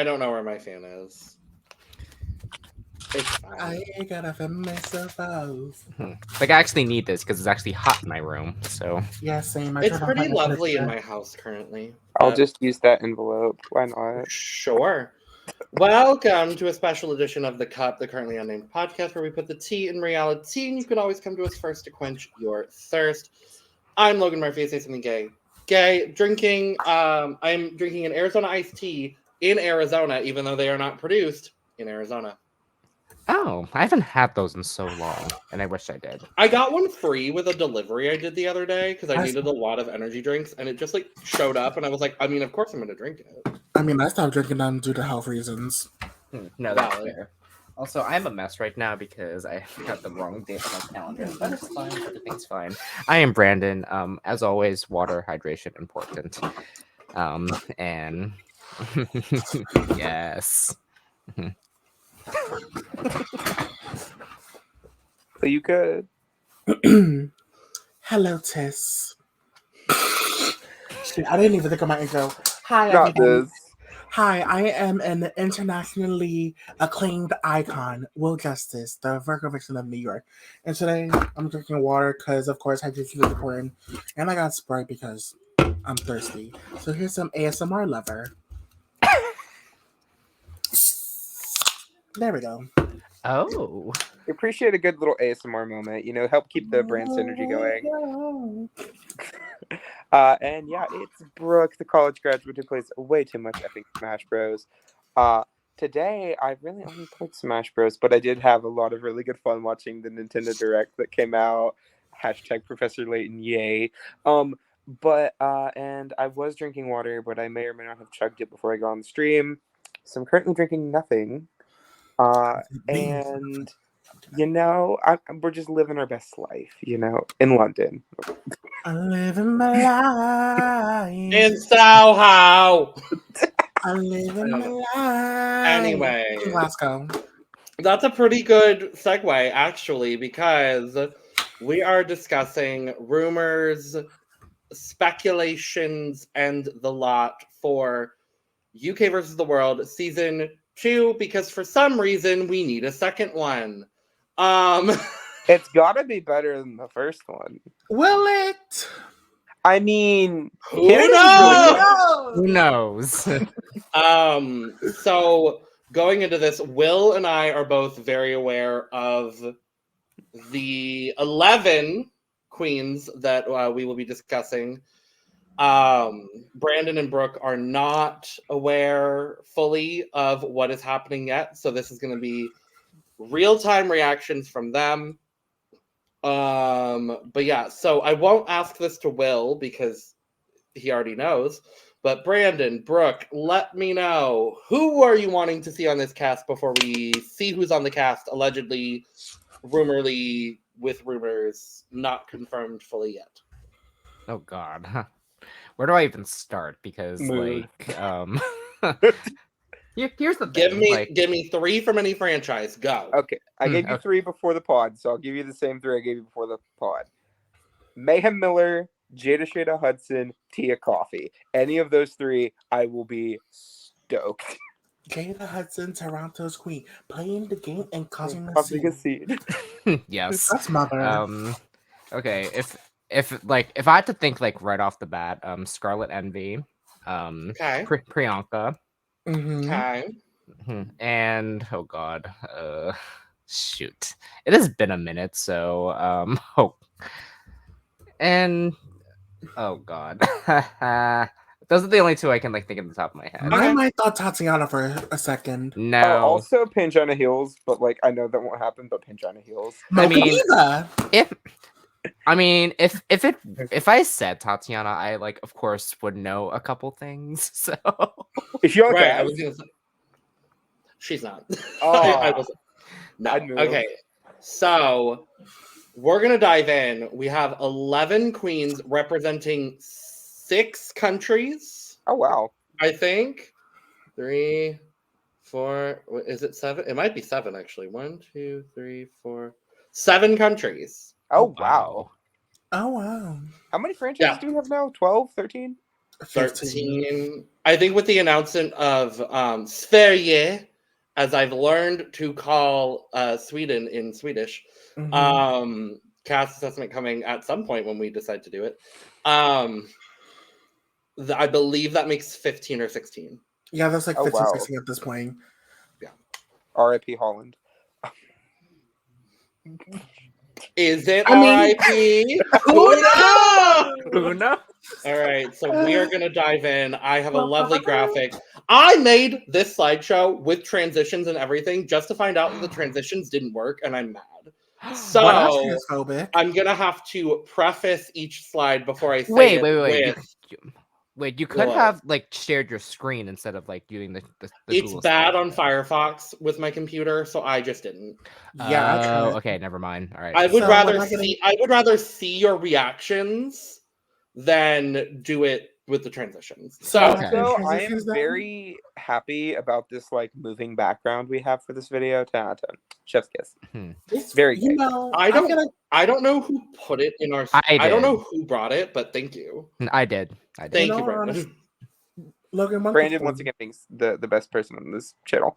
don't know where my fan is. It's fine. I gotta fan myself out. Like, I actually need this because it's actually hot in my room. So Yeah, same. It's pretty lovely in my house currently. I'll just use that envelope. Why not? Sure. Welcome to a special edition of The Cup, the Currently Unnamed Podcast, where we put the tea in reality, and you can always come to us first to quench your thirst. I'm Logan Murphy. Say something gay. Drinking. I'm drinking an Arizona iced tea in Arizona, even though they are not produced in Arizona. oh, I haven't had those in so long, and I wish I did. I got one free with a delivery I did the other day because I needed a lot of energy drinks, and it just like showed up, and I was like, I mean, of course I'm going to drink it. I mean, I stopped drinking them due to health reasons. No, that's fair. Also, I'm a mess right now because I got the wrong date on my calendar, but it's fine. Everything's fine. I am Brandon. As always, water, hydration, important. And yes. Are you good? Hello, Tess. Shit, I didn't even think of my intro. Hi, Not everybody. this. Hi, I am an internationally acclaimed icon, Will Justice, the Virgo Vixen of New York. And today, I'm drinking water because, of course, hydration is important. And I got Sprite because I'm thirsty. So here's some ASMR lover. There we go. Oh. I appreciate a good little ASMR moment. You know, help keep the brand synergy going. And yeah, it's Brook, the college graduate who plays way too much epic Smash Bros. Today, I really only played Smash Bros, but I did have a lot of really good fun watching the Nintendo Direct that came out. Hashtag Professor Layton, yay. And I was drinking water, but I may or may not have chugged it before I got on the stream. So I'm currently drinking nothing. And you know, we're just living our best life, you know, in London. I'm living my life. In Soho! I'm living my life. Anyway. Glasgow. That's a pretty good segue, actually, because we are discussing rumors, speculations, and the lot for UK versus the World Season 2, because for some reason we need a second one. It's gotta be better than the first one. Will it? I mean, Who knows? Who knows? So going into this, Will and I are both very aware of the 11 queens that we will be discussing. Brandon and Brooke are not aware fully of what is happening yet, so this is going to be real-time reactions from them. But yeah, so I won't ask this to Will because he already knows. But Brandon, Brooke, let me know, who are you wanting to see on this cast before we see who's on the cast, allegedly, rumorly, with rumors not confirmed fully yet? Oh God. Where do I even start? Because Mood. here's the thing. Give me 3 from any franchise. Go. Okay, I gave you 3 before the pod, so I'll give you the same 3 I gave you before the pod. Mayhem Miller, Jada Shada Hudson, Tia Coffee. Any of those 3, I will be stoked. Jada Hudson, Toronto's queen, playing the game and causing a Causing a scene. scene. Yes. That's mother. Okay, if I had to think like right off the bat, Scarlet Envy, Okay. Priyanka, Okay. and oh God, shoot, it has been a minute, so and oh God, those are the only 2 I can like think of the top of my head. I might thought Tatiana for a second. No, Also Pinch on a Heels, but like I know that won't happen, but Pinch on a Heels. I mean, either. if I said Tatiana, I like of course would know a couple things. So Is she on Right, cast? I was gonna say, she's not. Oh. I was no. I knew. Okay, so we're gonna dive in. We have 11 queens representing 6 countries. Oh wow. I think 3, 4. Is it 7? It might be 7 actually. 1, 2, 3, 4, 7 countries. Oh wow. Oh wow. How many franchises do we have now? 12, 13? 13. I think with the announcement of Sverige, as I've learned to call Sweden in Swedish, cast assessment coming at some point when we decide to do it. I believe that makes 15 or 16. Yeah, that's like Oh, 15, wow. 16 at this point. Yeah. R.I.P. Holland. Is it I mean- R.I.P.? Who knows? All right, so we are going to dive in. I have a lovely graphic. I made this slideshow with transitions and everything just to find out that the transitions didn't work, and I'm mad. So Well, that's transphobic. I'm going to have to preface each slide before I say Wait. it Wait, you could What? have like shared your screen instead of like doing the It's Google bad Slide. on Firefox with my computer, so I just didn't. Yeah, I tried. Okay, never mind. All right. I would So rather we're not gonna- see your reactions than do it with the transitions. So Okay. Also, I am Transitions then? very happy about this like moving background we have for this video. 10 out of 10. Chef's kiss. It's Very you good. know, I don't- feel like I don't know who put it in our. I don't did. know who brought it, but thank you. I did. Thank know, you, Brandon. honest- Logan, one Brandon thing- once again being the best person on this channel.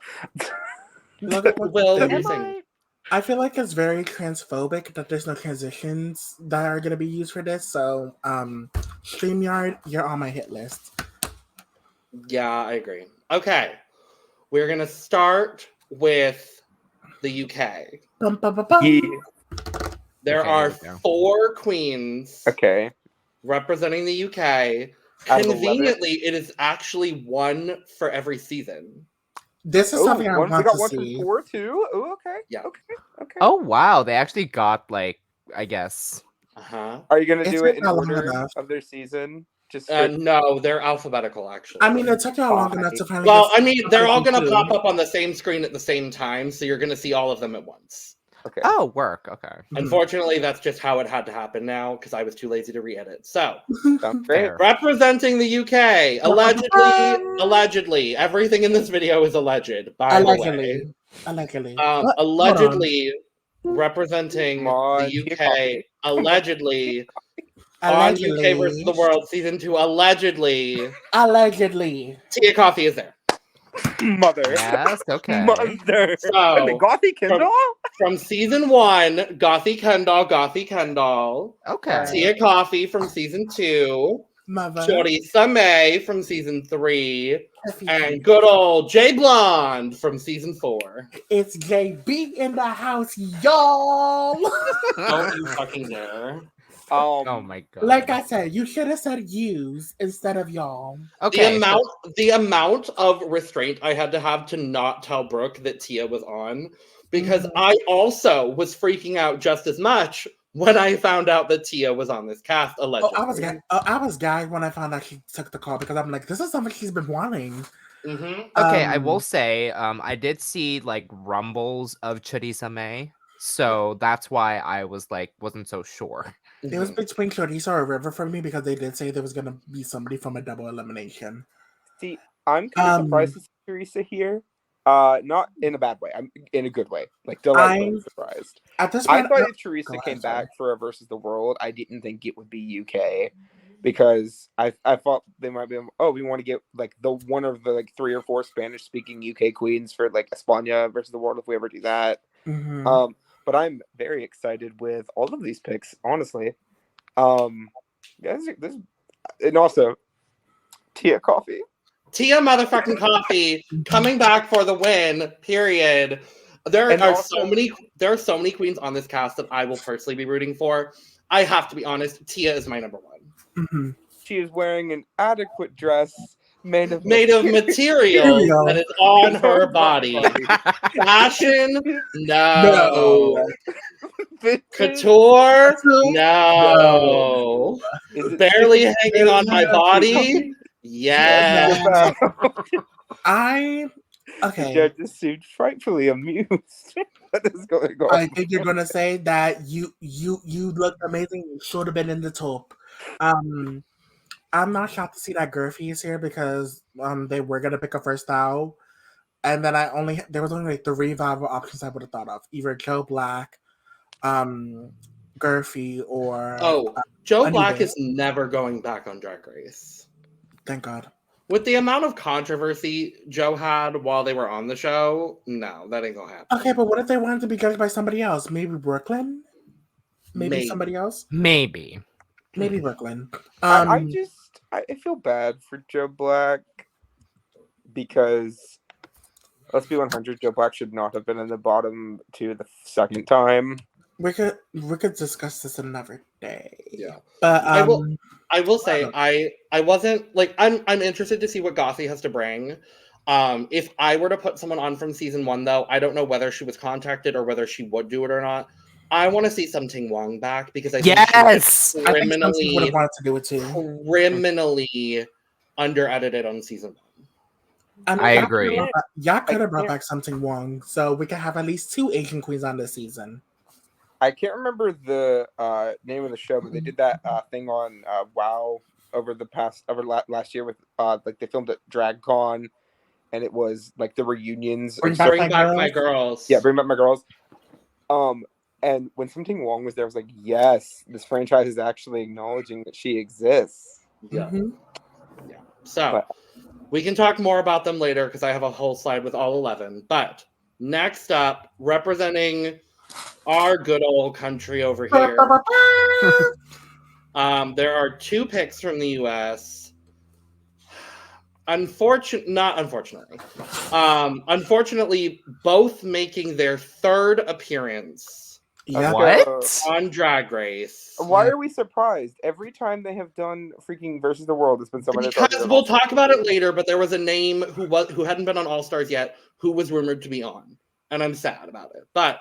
Logan, one Will, thing- you're saying- I feel like it's very transphobic that there's no transitions that are gonna be used for this. So, StreamYard, you're on my hit list. Yeah, I agree. Okay, we're gonna start with the UK. Bum, bum, bum, bum. There Okay, are here we go. 4 queens Okay. representing the UK. Out of 11? Conveniently, it is actually 1 for every season. This is something I we want got to one see. from 4 too. Oh, okay. Yeah. Okay. Oh wow, they actually got like I guess. Uh-huh. Are you gonna It's do it in not long order enough. of their season? Just No, they're alphabetical, actually. I mean, it took y'all long Fine. enough to finally. Well, get I mean, they're all going to two. pop up on the same screen at the same time, so you're going to see all of them at once. okay. Oh, work. Okay. Mhm. Unfortunately, that's just how it had to happen now because I was too lazy to re-edit. So, Sounds great. Fair. representing the UK, allegedly, everything in this video is alleged. By the way, Allegedly. allegedly representing Come on, the Tia UK, Coffee. allegedly on Allegedly. UK versus the World season 2, allegedly Allegedly. Tia Coffee is there. Mother. Yes. Okay. Mother. So, Wait, Gothy Kendall? From season 1, Gothy Kendall. Okay. Tia Coffee from season 2. Mother. Choriza May from season 3. And good old J Blonde from season 4. It's JB in the house, y'all. Don't you fucking dare. Oh my god. Like I said, you should have said use instead of y'all. Okay. The amount of restraint I had to have to not tell Brooke that Tia was on, because I also was freaking out just as much when I found out that Tia was on this cast, allegedly. I was gagged when I found out she took the call because I'm like, this is something she's been wanting. Mhm. Okay, I will say, I did see like rumbles of Choriza May, so that's why I was like wasn't so sure. It was between Chorizo or River for me because they did say there was gonna be somebody from a double elimination. See, I'm kind of surprised to see Teresa here. Not in a bad way. I'm in a good way. Like delightfully surprised. At this I point, thought if Teresa came back for a versus the world, I didn't think it would be UK because I thought they might be. Oh, we want to get like the one of the like 3 or 4 Spanish speaking UK queens for like España versus the world if we ever do that. Mhm. But I'm very excited with all of these picks, honestly. This and also Tia Coffee. Tia motherfucking Coffee coming back for the win. Period. There are so many queens on this cast that I will personally be rooting for. I have to be honest. Tia is my number 1. Mhm. She is wearing an adequate dress made of material that is on her body. Fashion? No. Couture? No. Is it Barely hanging on my body? Yeah. Okay. The judges seemed frightfully amused. What is going on? I think you're gonna say that you looked amazing. You should have been in the top. I'm not shocked to see that Gurfy is here because they were gonna pick a first style, and then there was only like 3 viable options I would have thought of: either Joe Black, Gurfy, or Joe Black Anyway. is never going back on Drag Race. Thank God. With the amount of controversy Joe had while they were on the show, no, that ain't gonna happen. Okay, but what if they wanted to be judged by somebody else? Maybe Brooklyn? Maybe somebody else? Maybe. Maybe Brooklyn. I feel bad for Joe Black because, let's be 100, Joe Black should not have been in the bottom 2 the second time. We could discuss this another day. Yeah. But I will say I wasn't like I'm interested to see what Gossy has to bring. If I were to put someone on from season 1 though, I don't know whether she was contacted or whether she would do it or not. I want to see Something Wong back because I think yes, I think Something would have wanted to do it too. Criminally under-edited on season 1. I agree. Y'all could have brought back Something Wong, so we could have at least 2 Asian queens on this season. I can't remember the name of the show, but they did that thing on WoW over last year with like they filmed at DragCon, and it was like the reunions. Bring back my girls. Yeah, bring back my girls. And when Something Wong was there, I was like, yes, this franchise is actually acknowledging that she exists. Yeah. Mm-hmm. Yeah. So we can talk more about them later because I have a whole slide with all 11. But next up, representing our good old country over here, there are 2 picks from the U.S. Unfortunately, both making their 3rd appearance. Yeah. What? On Drag Race. Why are we surprised? Every time they have done freaking Versus the World, it's been someone that's Because we'll talk about it later, but there was a name who hadn't been on All Stars yet who was rumored to be on. And I'm sad about it. But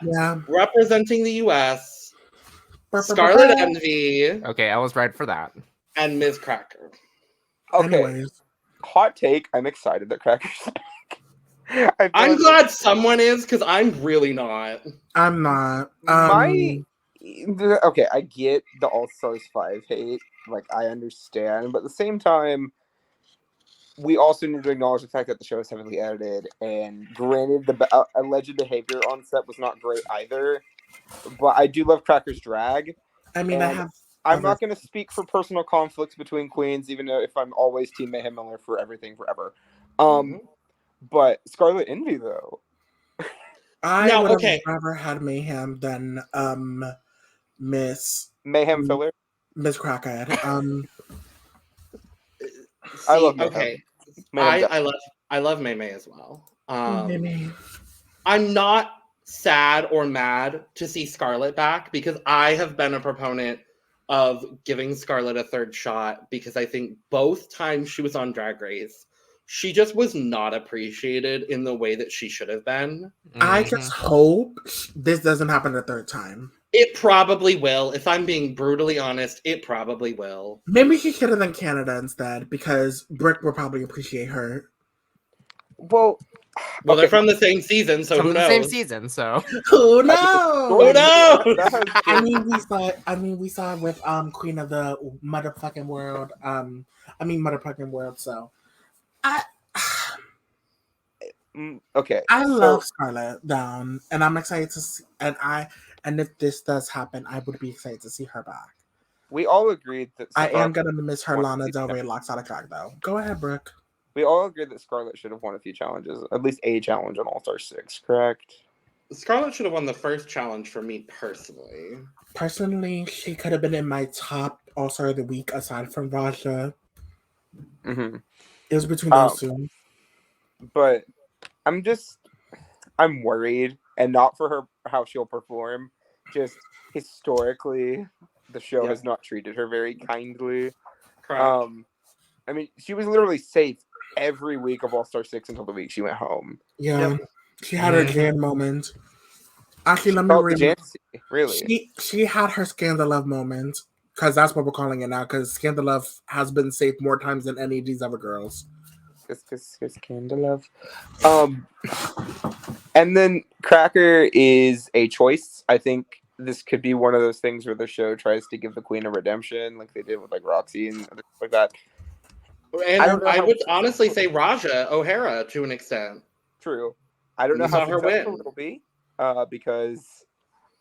representing the US, Scarlet Envy. Okay, I was right for that. And Ms. Cracker. Okay. Anyways. Hot take, I'm excited that Cracker's back. I'm glad someone is, because I'm really not. I'm not. Okay, I get the All-Stars 5 hate. Like, I understand. But at the same time, we also need to acknowledge the fact that the show is heavily edited. And granted, the alleged behavior on set was not great either. But I do love Cracker's drag. I mean, I'm not going to speak for personal conflicts between queens, even though if I'm always Team Mayhem Miller for everything forever. But Scarlet Envy, though. I would have rather had Mayhem than Miss Mayhem Filler. Miss Crackhead. I love Mayhem. Okay. I love May May as well. I'm not sad or mad to see Scarlet back because I have been a proponent of giving Scarlet a 3rd shot because I think both times she was on Drag Race, she just was not appreciated in the way that she should have been. I just hope this doesn't happen a 3rd time. It probably will. If I'm being brutally honest, it probably will. Maybe she should have done Canada instead because Brook will probably appreciate her. Well, they're from the same season, so who knows? Same season, so who knows? Who knows? We saw it with Queen of the motherfucking world. Motherfucking world. So, I love Scarlet down, and I'm excited to see. And if this does happen, I would be excited to see her back. We all agreed that I am gonna miss her Lana Del Rey locks out of crack though. Go ahead, Brooke. We all agreed that Scarlet should have won a few challenges, at least a challenge on All Star 6, correct? Scarlet should have won the first challenge for me personally. Personally, she could have been in my top All Star of the week aside from Raja. Mm-hmm. It was between those 2. But I'm worried, and not for her how she'll perform. Just historically, the show has not treated her very kindly. Correct. I mean, she was literally safe every week of All Star 6 until the week she went home. Yeah, she had her Jan moment. Actually, let me read. Really? She had her Scandal Love moment, because that's what we're calling it now, because Scandal Love has been safe more times than any of these other girls. Scandal Love. And then Cracker is a choice. I think this could be one of those things where the show tries to give the queen a redemption, like they did with like Roxy and other stuff like that. And I would honestly say Raja O'Hara to an extent. True. I don't know how successful it'll be, because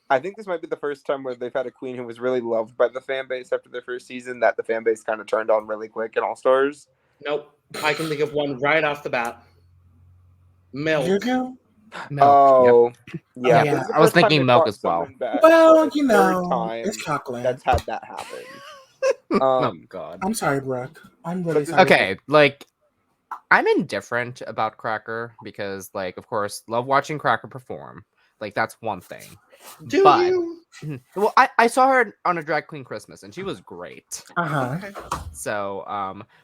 I think this might be the first time where they've had a queen who was really loved by the fan base after their first season that the fan base kind of turned on really quick in All Stars. Nope. I can think of one right off the bat. Milk. Juju? Milk. Oh, Yeah. yeah. This is the I was first time thinking they milk brought as well. someone back Well, for you a third know, time it's chocolate. that's had that happen. Oh God. I'm sorry, Brooke. I'm really But sorry. Okay, like I'm indifferent about Cracker because, like, of course, love watching Cracker perform. Like, that's one thing. Do But you? well, I saw her on a Drag Queen Christmas and she was great. Uh-huh. Okay. So,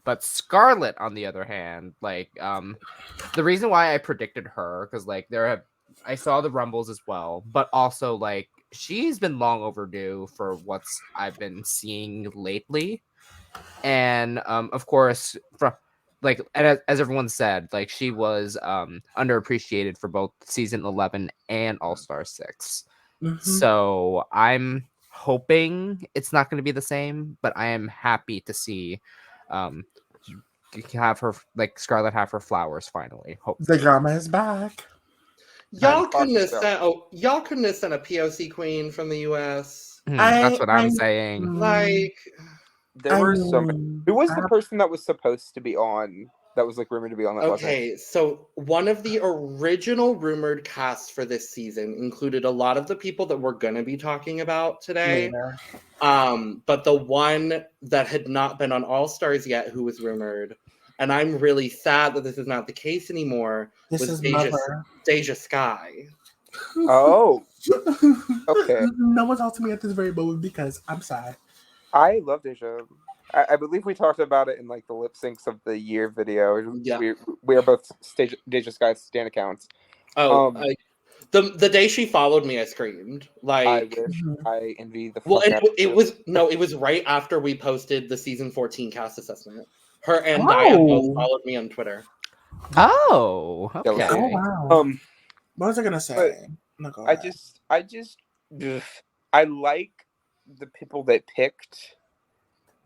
but Scarlett, on the other hand, like, the reason why I predicted her, because like I saw the Rumbles as well, but also like she's been long overdue for what's I've been seeing lately, and of course, from like as everyone said, like she was underappreciated for both season 11 and All Star 6. Mhm. So I'm hoping it's not going to be the same, but I am happy to see um have her like Scarlett have her flowers finally. The Hopefully. drama is back. Y'all Fuck couldn't have yourself. sent. Oh, y'all couldn't have sent a POC queen from the U.S. That's what I'm saying. Like, There were so many. Who was the I- person that was supposed to be on? That was like rumored to be on that. Wasn't? okay, so one of the original rumored casts for this season included a lot of the people that we're going to be talking about today. later. But the one that had not been on All Stars yet, who was rumored, and I'm really sad that this is not the case anymore, This was is Deja Sky. Oh, okay. No one talked to me at this very moment because I'm sad. I love Deja. I believe we talked about it in like the lip syncs of the year video. Yeah. We are both Deja Sky's stan accounts. Oh, the day she followed me, I screamed. I Like, wish I envy the. well, fuck out of it her. was right after we posted the season 14 cast assessment. Her and Oh. Diane both followed me on Twitter. Oh, Yeah, okay. Oh wow. What was I gonna say? but No, go I ahead. just, I like the people they picked,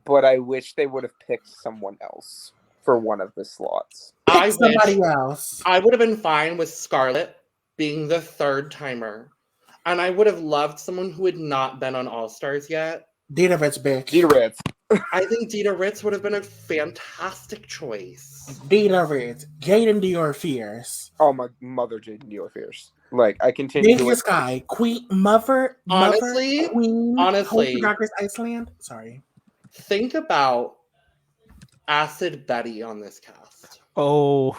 but I wish they would have picked someone else for one of the slots. I Pick somebody wish else. I would have been fine with Scarlett being the third timer, and I would have loved someone who had not been on All Stars yet. Dita Ritz, bitch. Dita Ritz. I think Dita Ritz would have been a fantastic choice. Dita Ritz. Jaden Dior Fierce. Oh my mother, Jaden Dior Fierce. Like I continue to Deja Sky. Queen Mother. Honestly, Queen. honestly. Host of Drag Race Iceland. Sorry. Think about Acid Betty on this cast. Oh,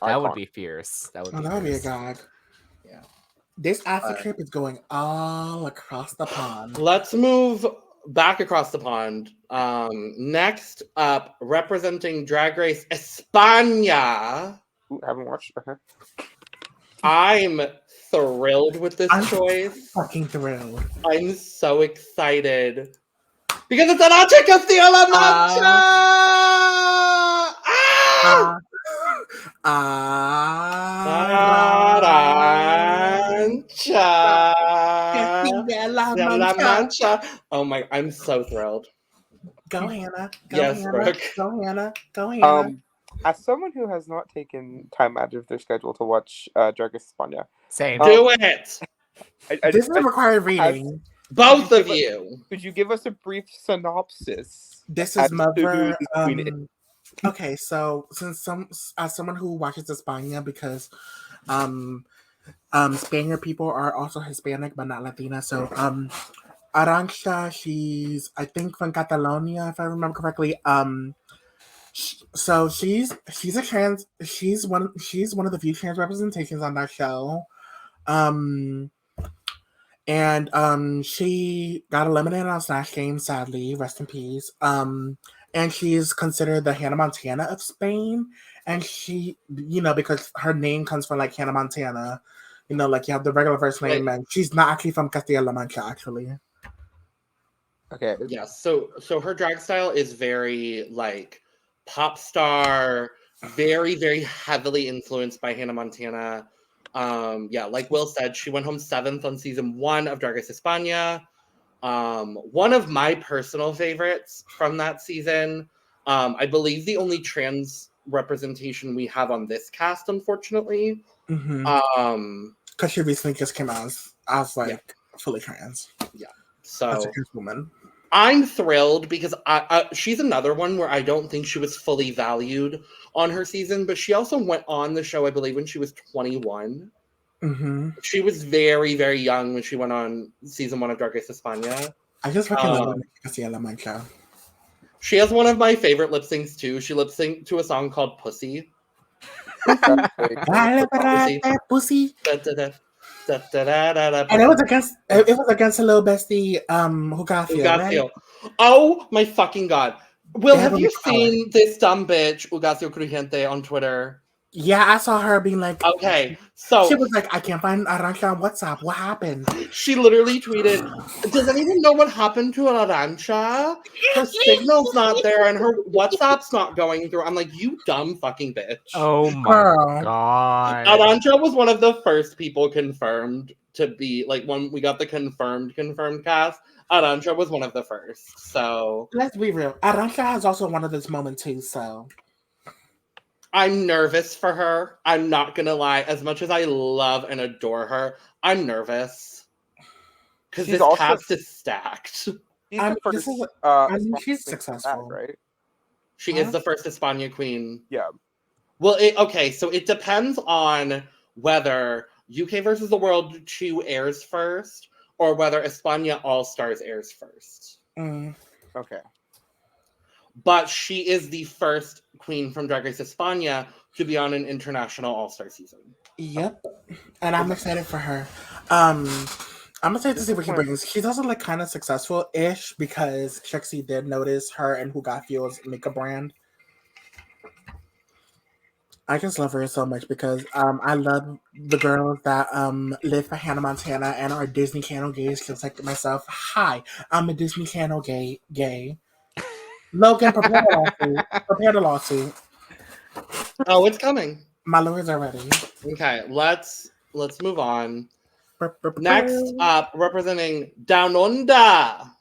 that would Icon. be fierce. That would Oh, be that would be a fierce. gag. Yeah. This acid trip is going all across the pond. Let's move back across the pond. Next up, representing Drag Race España. Ooh, haven't watched. I'm thrilled with this I'm choice. fucking thrilled. I'm so excited. Because it's Anoche Castillo-La Mancha! La Mancha. Oh my, I'm so thrilled. Go Hannah. Go Yes, Hannah. Brooke. Go Hannah. Go Hannah. As someone who has not taken time out of their schedule to watch Drag Race España, Same. Do it. This is a required reading. Both of you. Could you give us a brief synopsis? This as is to Mother. who this queen is? Okay, so as someone who watches España, because Spaniard people are also Hispanic but not Latina. So Arantxa, she's I think from Catalonia, if I remember correctly. So she's a trans. She's one of the few trans representations on that show. And she got eliminated on Snatch Game, sadly. Rest in peace. And she's considered the Hannah Montana of Spain. And she, because her name comes from like Hannah Montana, like you have the regular first name, and she's not actually from Castilla-La Mancha, actually. Okay. Yes. So her drag style is very like pop star, very, very heavily influenced by Hannah Montana. Like Will said, she went home 7th on season 1 of Drag Race España. One of my personal favorites from that season. I believe the only trans representation we have on this cast, unfortunately. Because she recently just came out as fully trans. Yeah. So as a trans woman. I'm thrilled because she's another one where I don't think she was fully valued on her season, but she also went on the show, I believe, when she was 21. Mm-hmm. She was very, very young when she went on season 1 of Drag Race España. I just fucking love Casilla La Mancha. She has one of my favorite lip syncs too. She lip synced to a song called Pussy. Pussy. Da, da, da. Da, da, da, da, da, And it was against a little bestie, Ugafio, right? Ugacio. Oh my fucking god. Will, They have have a you mixed color. seen this dumb bitch, Ugacio Crujiente, on Twitter? Yeah, I saw her being like, Okay, so she was like, I can't find Arancha on WhatsApp. What happened? she literally tweeted, does anyone know what happened to Arancha? Her signal's not there and her WhatsApp's not going through. I'm like, you dumb fucking bitch. Oh my Girl. god. Arancha was one of the first people confirmed to be, like, when we got the confirmed cast, Arancha was one of the first, so. Let's be real. Arancha has also one of this moment too, so. I'm nervous for her. I'm not gonna lie. As much as I love and adore her, I'm nervous. Because this cast is stacked. She's successful, right? She is the first España queen. Yeah. Well, okay, so it depends on whether UK versus the World 2 airs first, or whether España All Stars airs first. Okay. But she is the first queen from Drag Race España to be on an international All-Star season. Yep. And I'm excited for her. I'm excited to see what she brings. She's also like kind of successful-ish because Trixie did notice her and Hugafio's makeup brand. I just love her so much because I love the girls that live for Hannah Montana and are Disney Channel gays just like myself. Hi, I'm a Disney Channel gay. Logan, prepare the lawsuit. Oh, it's coming. My lawyers are ready. Okay, let's move on. Next up, representing Down Under.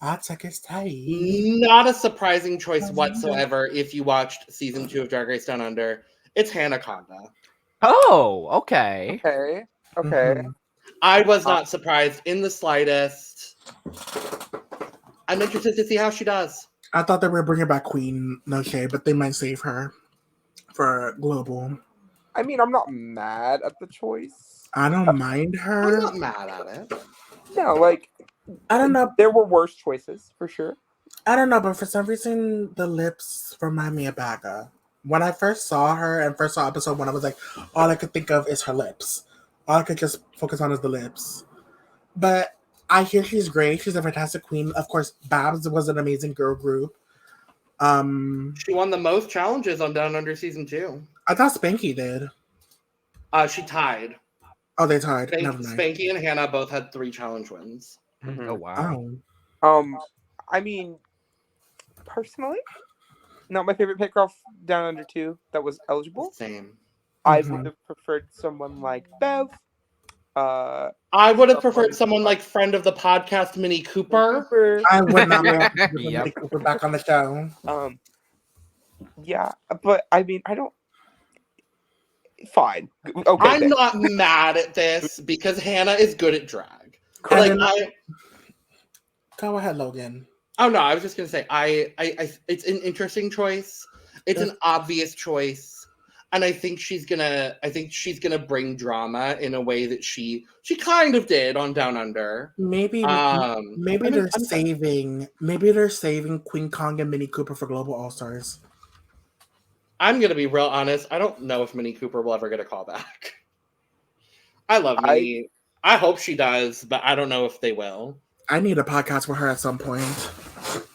Not a surprising choice whatsoever if you watched season 2 of Drag Race Down Under. It's Hannah Conda. Oh, okay. Okay. Mm-hmm. I was not surprised in the slightest. I'm interested to see how she does. I thought they were bringing back Queen Noche, but they might save her for Global. I mean, I'm not mad at the choice. I don't mind her. I'm not mad at it. No, like, I don't know. There were worse choices, for sure. I don't know, but for some reason, the lips remind me of Baga. When I first saw her and first saw episode 1, I was like, all I could think of is her lips. All I could just focus on is the lips. But I hear she's great. She's a fantastic queen. Of course, Babs was an amazing girl group. She won the most challenges on Down Under season 2. I thought Spanky did. She tied. Oh, they tied. Never mind. Spanky and Hannah both had 3 challenge wins. Oh wow. I mean, personally, not my favorite pick off Down Under 2 that was eligible. Same. I would have preferred someone like Bev. I would have preferred someone like friend of the podcast, Minnie Cooper. I would not want Minnie Cooper back on the show. Yeah, but I mean, I don't. Fine. Okay. I'm not mad at this because Hannah is good at drag. Go ahead, Logan. Oh no, I was just gonna say I it's an interesting choice. It's an obvious choice, and I think she's gonna bring drama in a way that she kind of did on Down Under. Maybe they're saving Queen Kong and Minnie Cooper for Global All Stars. I'm gonna be real honest. I don't know if Minnie Cooper will ever get a call back. I love Minnie. I hope she does, but I don't know if they will. I need a podcast with her at some point.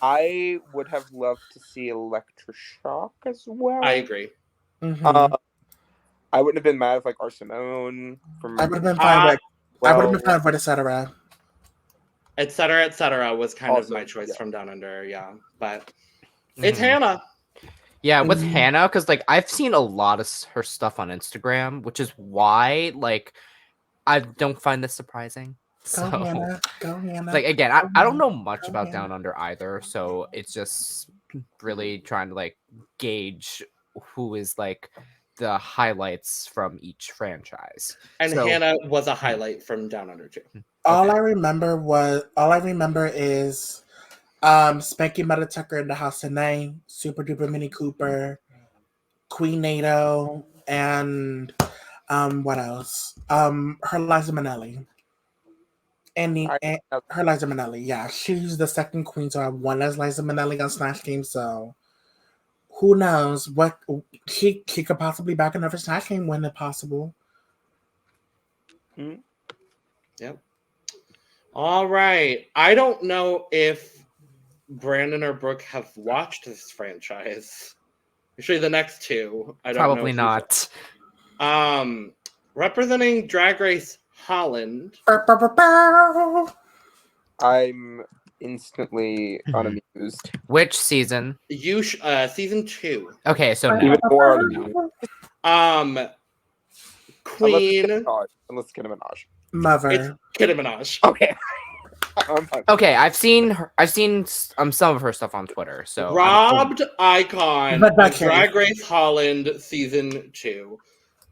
I would have loved to see Electroshock as well. I agree. Mm-hmm. I wouldn't have been mad if like Arsimone from. I would have been fine. I would have been fine with etc. etc. was kind of my choice from Down Under. Yeah, but it's Hannah. Yeah, with Hannah, because like I've seen a lot of her stuff on Instagram, which is why like I don't find this surprising. Go Hannah. Like again, I don't know much about Down Under either, so it's just really trying to like gauge who is like the highlights from each franchise. And Hannah was a highlight from Down Under too. all I remember is Spanky Meta Tucker in the house tonight, Super Duper Mini Cooper, Queen NATO, and what else? Her Liza Minnelli. And her Liza Minnelli, yeah. She's the second queen, so I won as Liza Minnelli on Snatch Game, so who knows what she could possibly back another Snatch Game when it's possible. Mm-hmm. Yep. All right. I don't know if Brandon or Brooke have watched this franchise. Actually, the next two. I don't Probably know. not. Representing Drag Race Holland. I'm instantly unamused. Which season? Season 2. Okay, so Even more unamused. Queen. Unless Kid Minaj. Mother. It's Kid Minaj. Okay. Okay, I've seen some of her stuff on Twitter. So Robbed icon of Drag Race Holland season 2.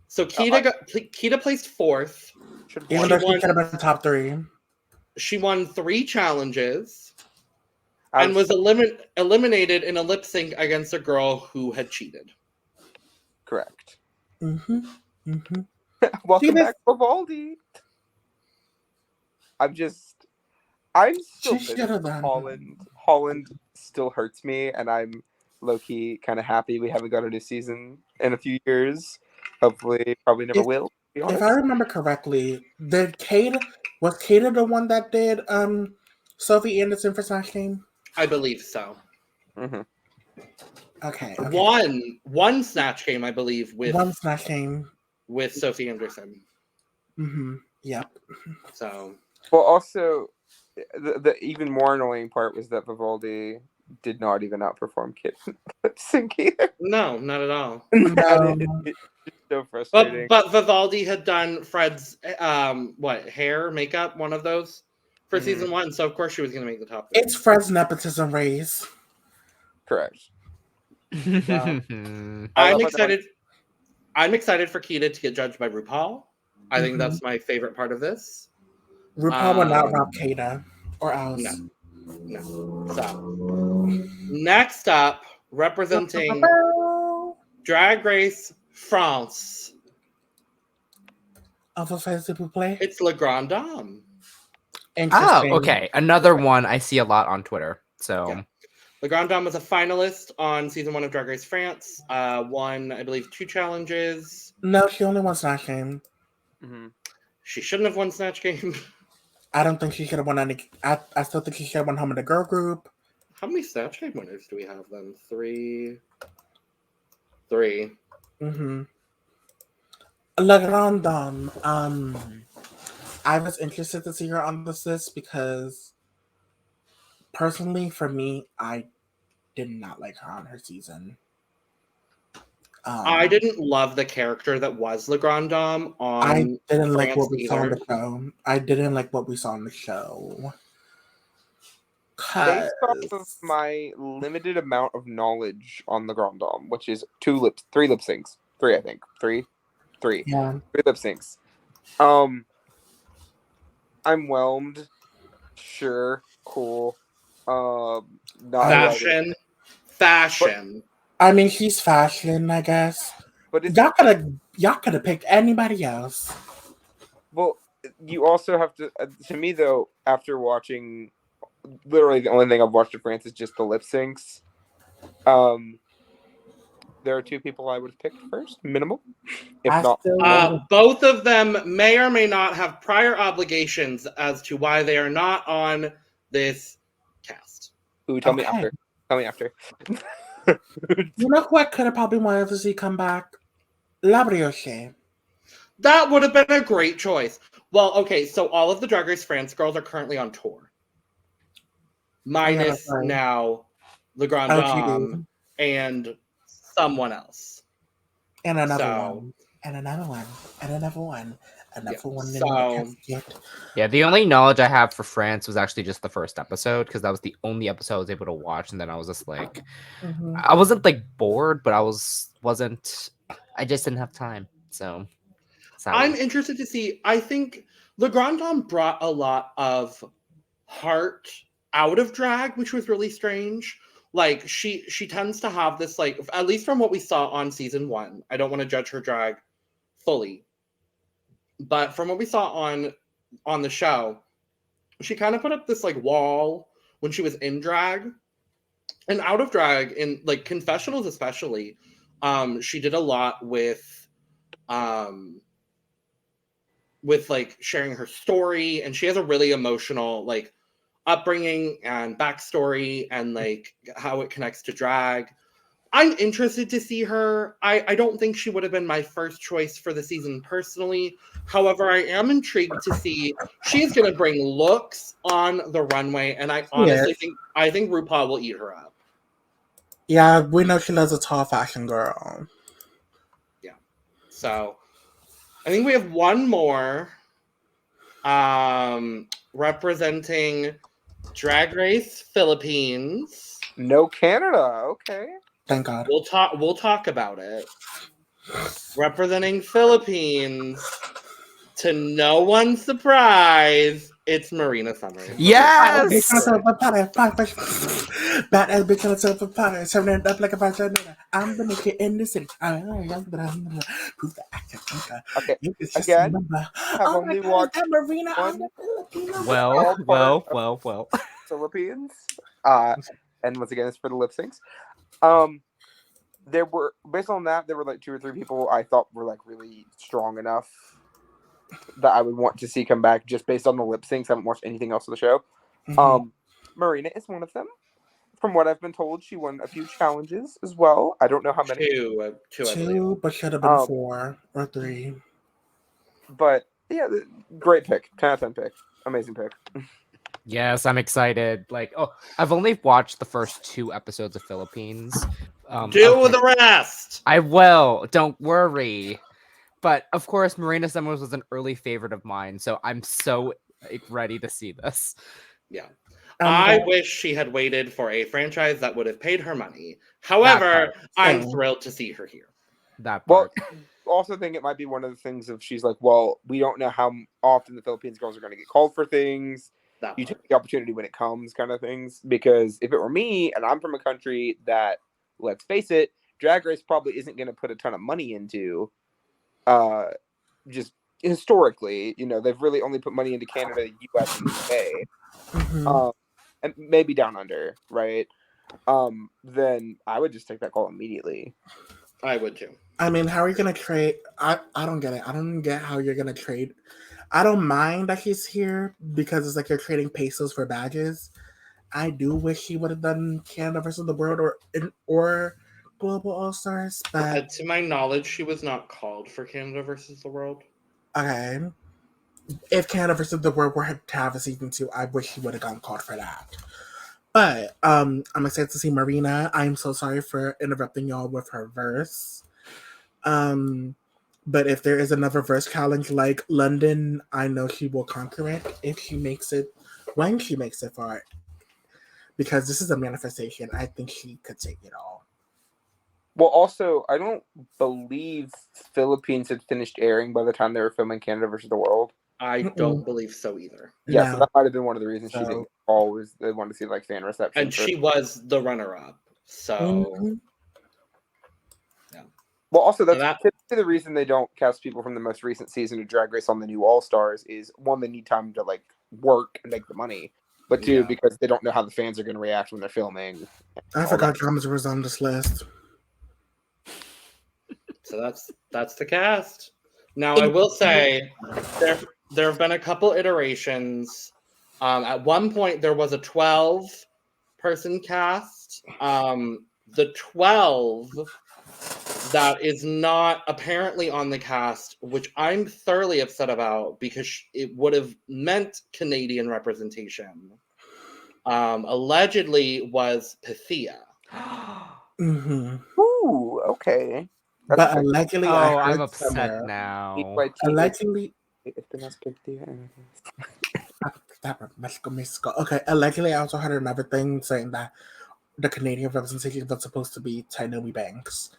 So Keita placed 4th. Even though she could have been top 3. She won 3 challenges and was eliminated in a lip sync against a girl who had cheated. Correct. Mm-hmm. Mm-hmm. Welcome back, Vivaldi. I'm still bitter for Holland. Holland still hurts me, and I'm low-key kind of happy we haven't got a new season in a few years. Hopefully, probably never will. If I remember correctly, was Kata the one that did Sophie Anderson for Snatch Game? I believe so. Mm-hmm. Okay. One Snatch Game, I believe, with one Snatch Game with Sophie Anderson. Mm-hmm. Yep. So. Well, also, the even more annoying part was that Vivaldi did not even outperform Kit lip sync either. No, not at all. It's so frustrating. But Vivaldi had done Fred's hair, makeup, one of those for season 1, so of course she was going to make the top 3. It's Fred's nepotism race. Correct. Well, I'm excited. I'm excited for Keita to get judged by RuPaul. I think that's my favorite part of this. RuPaul will not rob Kata or else. No. So, next up, representing Drag Race France. It's La Grande Dame. Oh, okay. Another one I see a lot on Twitter. So, yeah. La Grande Dame was a finalist on season 1 of Drag Race France. Won, I believe, 2 challenges. No, she only won Snatch Game. Mm-hmm. She shouldn't have won Snatch Game. I don't think she should have won any. I still think she should have won Home of the Girl Group. How many Snatch Game winners do we have then? 3. Mm-hmm. La Grande Dame. I was interested to see her on this list because, personally, for me, I did not like her on her season. I didn't love the character that was La Grande Dame on. I didn't like what we either. saw on the show. I didn't like what we saw on the show. Based off of my limited amount of knowledge on La Grande Dame, which is 3 lip syncs. 3, I think. 3? 3. Yeah. 3 lip syncs. I'm whelmed. Sure. Cool. Fashion. But, I mean, she's fashion, I guess. But y'all could have picked anybody else. Well, you also have to me though, after watching, literally the only thing I've watched of France is just the lip syncs. There are 2 people I would have picked first, minimal. If not, both of them may or may not have prior obligations as to why they are not on this cast. Ooh, tell me after. You know who I could have probably wanted to see come back? La Brioche. That would have been a great choice. Well, okay, so all of the Drag Race France girls are currently on tour. Minus now La Grande Dame and someone else. And another one. And another one. And another one. Another one. Yeah, the only knowledge I have for France was actually just the first episode because that was the only episode I was able to watch, and then I was just like, I wasn't like bored, but I just didn't have time. So I'm interested to see. I think Le Grand Dame brought a lot of heart out of drag, which was really strange. Like she tends to have this, like, at least from what we saw on season 1. I don't want to judge her drag fully, but from what we saw on the show, she kind of put up this like wall when she was in drag and out of drag, in like confessionals especially. She did a lot with like sharing her story, and she has a really emotional like upbringing and backstory and like how it connects to drag. I'm interested to see her. I don't think she would have been my first choice for the season personally. However, I am intrigued to see, she's going to bring looks on the runway, and I honestly think RuPaul will eat her up. Yeah, we know she loves a tall fashion girl. Yeah. So I think we have one more representing Drag Race Philippines. No Canada. Okay. Thank God. We'll talk about it. Representing Philippines, to no one's surprise, it's Marina Summers. Yes! Badass bitch on a silver platter, serving it up like a vagina. I'm the maker in the city. Prove the action. Okay. You can just Again, remember. I've Oh only my God, watched is that Marina on one the Filipino? Well. Philippines. And once again, it's for the lip syncs. There were, based on that, there were like 2 or 3 people I thought were like really strong enough that I would want to see come back just based on the lip syncs. I haven't watched anything else of the show. Mhm. Marina is one of them. From what I've been told, she won a few challenges as well. I don't know how many. Two, I believe. 2, but should have been 4 or 3. But yeah, great pick. 10 out of 10 pick. Amazing pick. Yes, I'm excited. Like, I've only watched the first 2 episodes of Philippines. Do the rest. I will. Don't worry. But of course, Marina Summers was an early favorite of mine, so I'm so ready to see this. Yeah. I wish she had waited for a franchise that would have paid her money. However, I'm thrilled to see her here. That part. Well, also think it might be one of the things of she's like, well, we don't know how often the Philippines girls are going to get called for things. You take the opportunity when it comes, kind of things. Because if it were me and I'm from a country that, let's face it, Drag Race probably isn't going to put a ton of money into, just historically, they've really only put money into Canada, US, and UK, and maybe down under, right? Then I would just take that call immediately. I would too. I mean, how are you going to trade? I don't get it. I don't get how you're going to trade. I don't mind that he's here because it's like you're trading pesos for badges. I do wish he would have done Canada versus the World or Global All Stars, but to my knowledge, she was not called for Canada versus the World. Okay. If Canada versus the World were to have a season 2, I wish he would have gotten called for that. But I'm excited to see Marina. I'm so sorry for interrupting y'all with her verse. But if there is another verse challenge like London, I know she will conquer it if she makes it, when she makes it far. Because this is a manifestation. I think she could take it all. Well, also, I don't believe Philippines had finished airing by the time they were filming Canada versus the World. I don't believe so either. Yeah, so that might have been one of the reasons she didn't call, was they wanted to see like fan reception. And she was the runner-up. So yeah. Well, also that's typically the reason they don't cast people from the most recent season of Drag Race on the new All Stars is, one, they need time to like work and make the money, but 2, because they don't know how the fans are going to react when they're filming. I forgot Drama was on this list. So that's the cast. Now I will say there have been a couple iterations. At one point there was a 12-person cast. The 12 that is not apparently on the cast, which I'm thoroughly upset about because it would have meant Canadian representation. Allegedly was Pythia. Ooh, okay. But allegedly, I'm upset now. Allegedly, okay. Allegedly, I also heard another thing saying that the Canadian representation was supposed to be Tainomi Banks.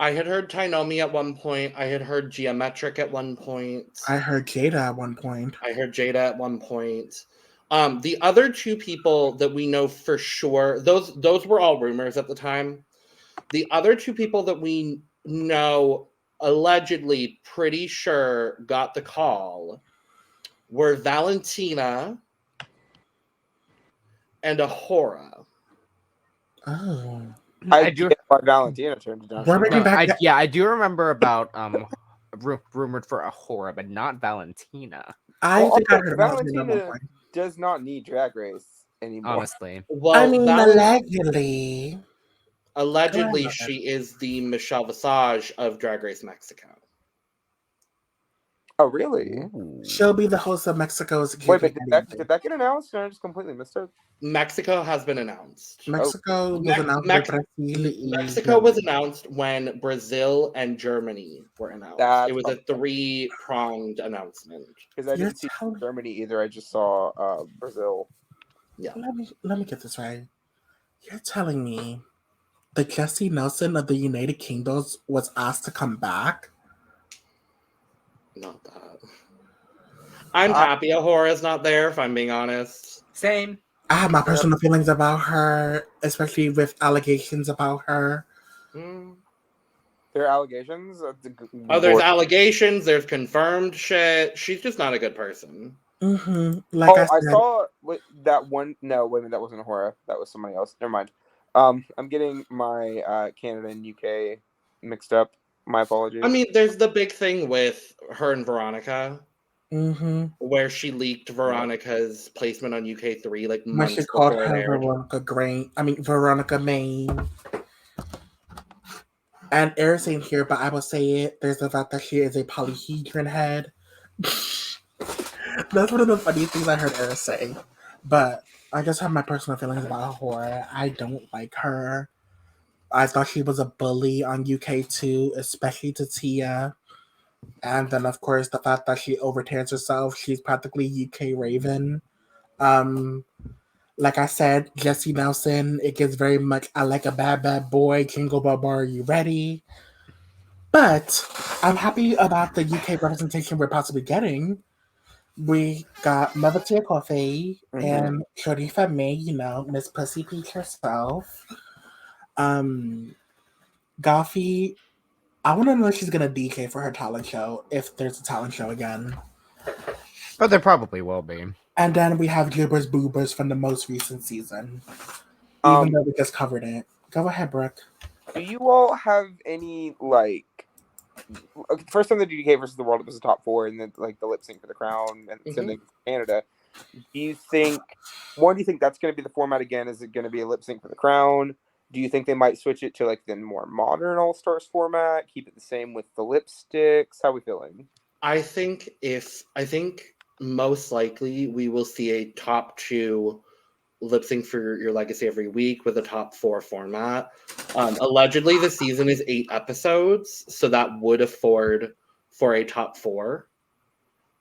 I had heard Tainomi at one point. I had heard Geometric at one point. I heard Jada at one point. I heard Jada at one point. The other two people that we know for sure, those were all rumors at the time. The other two people that we know allegedly pretty sure got the call were Valentina and Ahura. Oh. I do. get why Valentina turned it down. We're bringing back. I do remember about rumored for Ahura, but not Valentina. I think I also, heard about it at one Valentina point. does not need Drag Race anymore. Honestly, Well, I mean, allegedly. allegedly, Go ahead. she is the Michelle Visage of Drag Race Mexico. Oh, really? She'll be the host of Mexico's. Wait, but did that get announced? And I just completely missed it. Mexico has been announced. Mexico was announced by Brazil. Mexico was announced when Brazil and Germany were announced. That's It was a probably- 3-pronged announcement. Because I You're didn't see telling- Germany either. I just saw Brazil. Let me get this right. You're telling me the Jessie Nelson of the United Kingdoms was asked to come back? Not that. I'm happy Ahora's not there, if I'm being honest. same. I have my personal feelings about her, especially with allegations about her. Mm. There are allegations. Oh, there's allegations. There's confirmed shit. She's just not a good person. Mm-hmm. Like I said, saw that one. No, wait a minute. That wasn't Ahura. That was somebody else. Never mind. I'm getting my Canada and UK mixed up. My apologies. I mean, there's the big thing with her and Veronica, mm-hmm. where she leaked Veronica's placement on UK3 like When months she called before it her aired. Veronica Main. And Eric's ain't here, but I will say it. There's the fact that she is a polyhedron head. That's one of the funny things I heard Eric say. But I just have my personal feelings about her. I don't like her. I thought she was a bully on UK too, especially to Tia. And then, of course, the fact that she overturns herself. She's practically UK Raven. Like I said, Jessie Nelson, it gets very much, I like a bad, bad boy. Jingle Bell Bar, are you ready? But I'm happy about the UK representation we're possibly getting. We got Mother Tia Coffee and Sharifa May, Miss Pussy Peach herself. Goffy, I want to know if she's going to DK for her talent show, if there's a talent show again. But there probably will be. And then we have Gibbers Boobers from the most recent season. Even though we just covered it. Go ahead, Brooke. Do you all have any first time the UK versus the world, it was the top 4, and then the lip sync for the crown, and same thing for Canada. Do you think that's going to be the format again? Is it going to be a lip sync for the crown? Do you think they might switch it to the more modern All Stars format? Keep it the same with the lipsticks? How are we feeling? I think most likely we will see a top 2 lip sync for your legacy every week with a top 4 format. Allegedly, the season is 8 episodes, so that would afford for a top 4.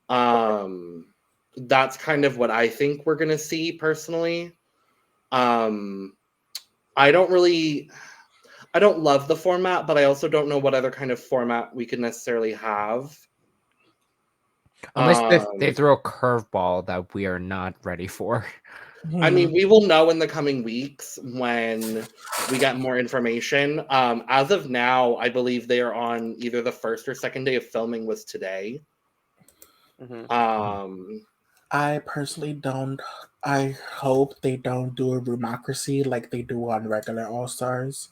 That's kind of what I think we're gonna see personally. I don't love the format, but I also don't know what other kind of format we could necessarily have. Unless they throw a curveball that we are not ready for. I mean, we will know in the coming weeks when we get more information. As of now, I believe they are on either the first or second day of filming was today. I personally don't. I hope they don't do a Rumocracy like they do on regular All Stars,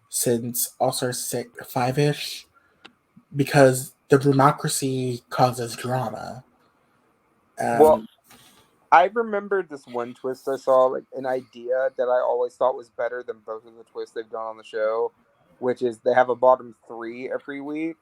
since All Stars 5-ish, because the Rumocracy causes drama. Well, I remembered this one twist I saw, an idea that I always thought was better than both of the twists they've done on the show, which is they have a bottom 3 every week,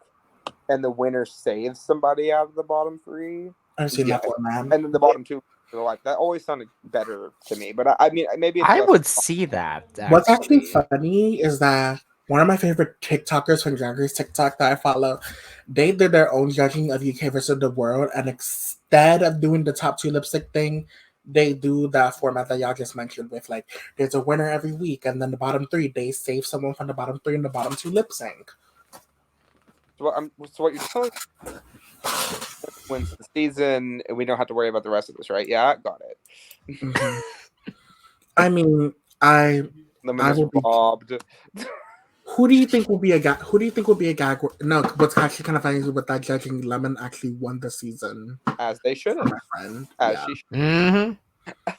and the winner saves somebody out of the bottom 3. I've seen that format. And then the bottom 2 for life. That always sounded better to me. But I mean, maybe it's I would see that. What's actually funny is that one of my favorite TikTokers from Drag Race TikTok that I follow, they did their own judging of UK versus the world, and instead of doing the top 2 lipstick thing, they do that format that y'all just mentioned with there's a winner every week, and then the bottom 3, they save someone from the bottom 3 and the bottom 2 lip sync. So what you're telling me wins the season, and we don't have to worry about the rest of this, right? Yeah, got it. Mhm. I mean, I Lemon is will be. robbed. Who do you think will be a guy? Who do you think will be a gag? No, what's actually kind of funny is with that judging, Lemon actually won the season. As they should For have. my friend. As Yeah. she should. Mm-hmm.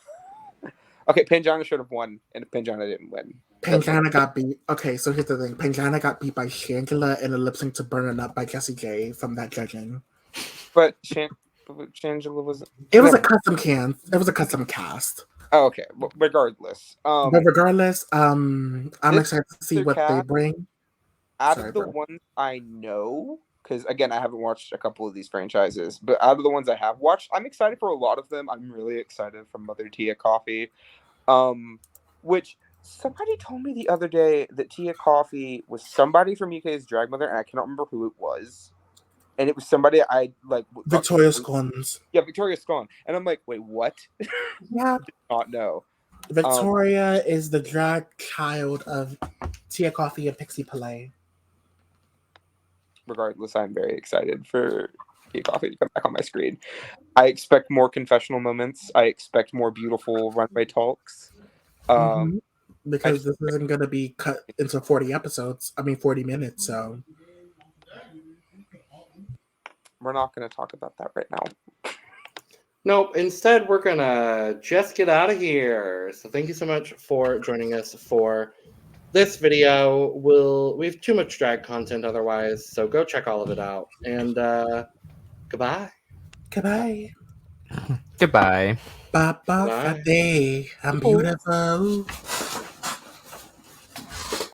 Okay, Pangina should have won, and Pangina didn't win. Pangina got beat. Okay, so here's the thing. Pangina got beat by Shangela in a lip sync to Burnin' Up by Jessie J from that judging. But Shangela was. It was a custom It was a custom cast. Oh, okay. Well, regardless. But regardless, I'm excited to see what they bring. Out of the ones I know, because again, I haven't watched a couple of these franchises, but out of the ones I have watched, I'm excited for a lot of them. I'm really excited for Mother Tia Coffee, which somebody told me the other day that Tia Coffee was somebody from UK's Drag Mother, and I cannot remember who it was. And it was somebody I like. Victoria Scones. Yeah, Victoria Scone. And I'm like, wait, what? Yeah. I did not know. Victoria is the drag child of Tia Coffee and Pixie Palais. Regardless, I'm very excited for Tia Coffee to come back on my screen. I expect more confessional moments. I expect more beautiful runway talks. Because this isn't going to be cut into 40 minutes, so... We're not going to talk about that right now. Nope. Instead, we're going to just get out of here. So thank you so much for joining us for this video. We have too much drag content otherwise, so go check all of it out. And goodbye. Goodbye. Goodbye. Bye-bye. I'm beautiful.